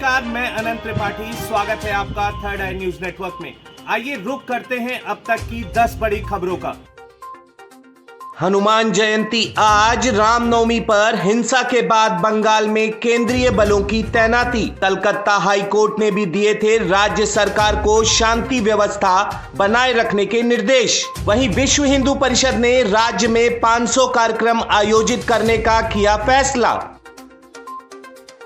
नमस्कार, मैं अनंत त्रिपाठी। स्वागत है आपका थर्ड आई न्यूज नेटवर्क में। आइए रुक करते हैं अब तक की 10 बड़ी खबरों का। हनुमान जयंती आज, रामनवमी पर हिंसा के बाद बंगाल में केंद्रीय बलों की तैनाती। कलकत्ता हाई कोर्ट ने भी दिए थे राज्य सरकार को शांति व्यवस्था बनाए रखने के निर्देश। वहीं विश्व हिंदू परिषद ने राज्य में 500 कार्यक्रम आयोजित करने का किया फैसला।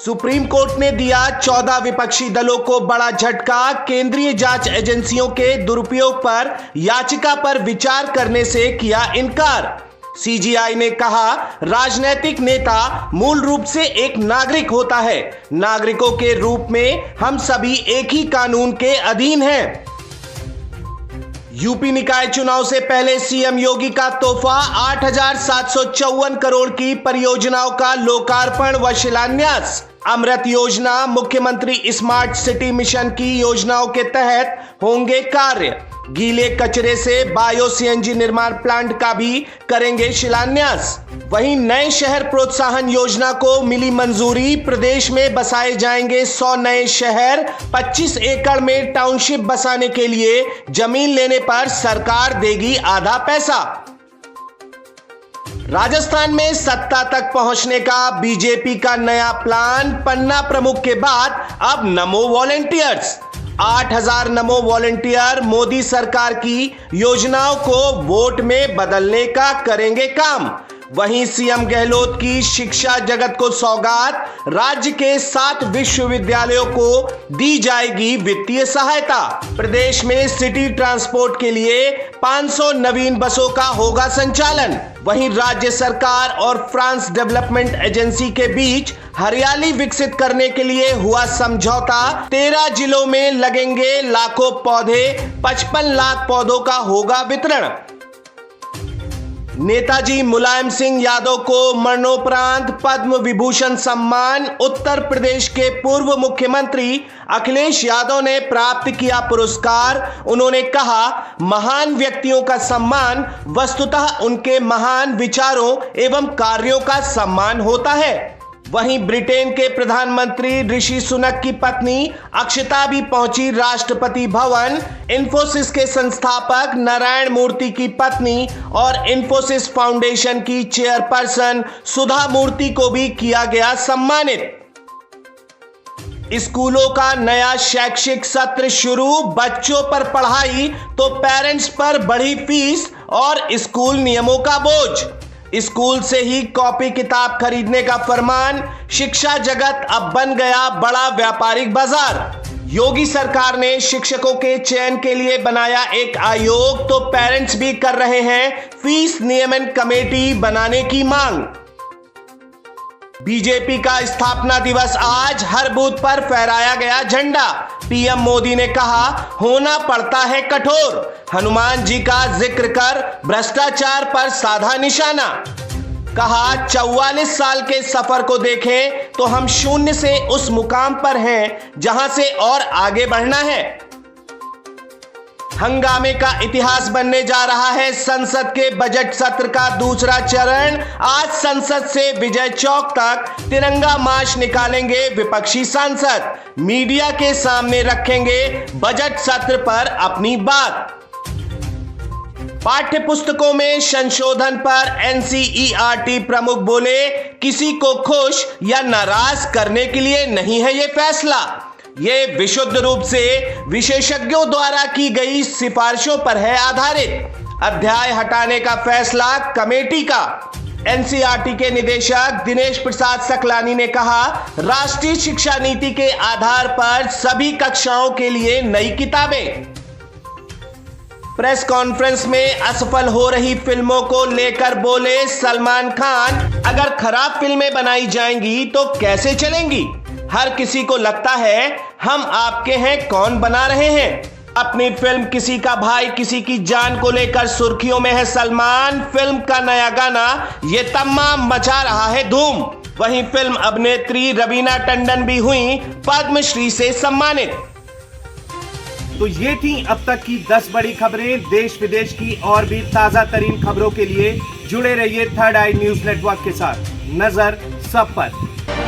सुप्रीम कोर्ट ने दिया 14 विपक्षी दलों को बड़ा झटका। केंद्रीय जांच एजेंसियों के दुरुपयोग पर याचिका पर विचार करने से किया इनकार। सीजीआई ने कहा, राजनीतिक नेता मूल रूप से एक नागरिक होता है। नागरिकों के रूप में हम सभी एक ही कानून के अधीन हैं। यूपी निकाय चुनाव से पहले सीएम योगी का तोहफा, 8,754 करोड़ की परियोजनाओं का लोकार्पण व शिलान्यास। अमृत योजना, मुख्यमंत्री स्मार्ट सिटी मिशन की योजनाओं के तहत होंगे कार्य। गीले कचरे से बायो सीएनजी निर्माण प्लांट का भी करेंगे शिलान्यास। वहीं नए शहर प्रोत्साहन योजना को मिली मंजूरी। प्रदेश में बसाए जाएंगे 100 नए शहर। 25 एकड़ में टाउनशिप बसाने के लिए जमीन लेने पर सरकार देगी आधा पैसा। राजस्थान में सत्ता तक पहुंचने का बीजेपी का नया प्लान। पन्ना प्रमुख के बाद अब नमो वॉलंटियर्स। 8,000 नमो वॉलंटियर मोदी सरकार की योजनाओं को वोट में बदलने का करेंगे काम। वहीं सीएम गहलोत की शिक्षा जगत को सौगात। राज्य के 7 विश्वविद्यालयों को दी जाएगी वित्तीय सहायता। प्रदेश में सिटी ट्रांसपोर्ट के लिए 500 नवीन बसों का होगा संचालन। वहीं राज्य सरकार और फ्रांस डेवलपमेंट एजेंसी के बीच हरियाली विकसित करने के लिए हुआ समझौता। 13 जिलों में लगेंगे लाखों पौधे। 55 लाख पौधों का होगा वितरण। नेताजी मुलायम सिंह यादव को मरणोपरांत पद्म विभूषण सम्मान। उत्तर प्रदेश के पूर्व मुख्यमंत्री अखिलेश यादव ने प्राप्त किया पुरस्कार। उन्होंने कहा, महान व्यक्तियों का सम्मान वस्तुतः उनके महान विचारों एवं कार्यों का सम्मान होता है। वहीं ब्रिटेन के प्रधानमंत्री ऋषि सुनक की पत्नी अक्षता भी पहुंची राष्ट्रपति भवन। इन्फोसिस के संस्थापक नारायण मूर्ति की पत्नी और इन्फोसिस फाउंडेशन की चेयरपर्सन सुधा मूर्ति को भी किया गया सम्मानित। स्कूलों का नया शैक्षिक सत्र शुरू। बच्चों पर पढ़ाई तो पेरेंट्स पर बढ़ी फीस और स्कूल नियमों का बोझ। स्कूल से ही कॉपी किताब खरीदने का फरमान। शिक्षा जगत अब बन गया बड़ा व्यापारिक बाजार। योगी सरकार ने शिक्षकों के चयन के लिए बनाया एक आयोग, तो पेरेंट्स भी कर रहे हैं फीस नियमन कमेटी बनाने की मांग। बीजेपी का स्थापना दिवस आज, हर बूथ पर फहराया गया झंडा। पीएम मोदी ने कहा, होना पड़ता है कठोर। हनुमान जी का जिक्र कर भ्रष्टाचार पर साधा निशाना। कहा, 44 साल के सफर को देखें तो हम शून्य से उस मुकाम पर हैं जहां से और आगे बढ़ना है। हंगामे का इतिहास बनने जा रहा है संसद के बजट सत्र का दूसरा चरण। आज संसद से विजय चौक तक तिरंगा मार्च निकालेंगे विपक्षी सांसद। मीडिया के सामने रखेंगे बजट सत्र पर अपनी बात। पाठ्य पुस्तकों में संशोधन पर एनसीईआरटी प्रमुख बोले, किसी को खुश या नाराज करने के लिए नहीं है ये फैसला। ये विशुद्ध रूप से विशेषज्ञों द्वारा की गई सिफारिशों पर है आधारित। अध्याय हटाने का फैसला कमेटी का। एनसीईआरटी के निदेशक दिनेश प्रसाद सकलानी ने कहा, राष्ट्रीय शिक्षा नीति के आधार पर सभी कक्षाओं के लिए नई किताबें। प्रेस कॉन्फ्रेंस में असफल हो रही फिल्मों को लेकर बोले सलमान खान, अगर खराब फिल्में बनाई जाएंगी तो कैसे चलेंगी? हर किसी को लगता है हम आपके हैं, कौन बना रहे हैं। अपनी फिल्म किसी का भाई किसी की जान को लेकर सुर्खियों में है सलमान। फिल्म का नया गाना ये तमाम मचा रहा है धूम। वहीं फिल्म अभिनेत्री रवीना टंडन भी हुई पद्मश्री से सम्मानित। तो ये थी अब तक की 10 बड़ी खबरें। देश विदेश की और भी ताजा तरीन खबरों के लिए जुड़े रहिए थर्ड आई न्यूज नेटवर्क के साथ। नजर सब पर।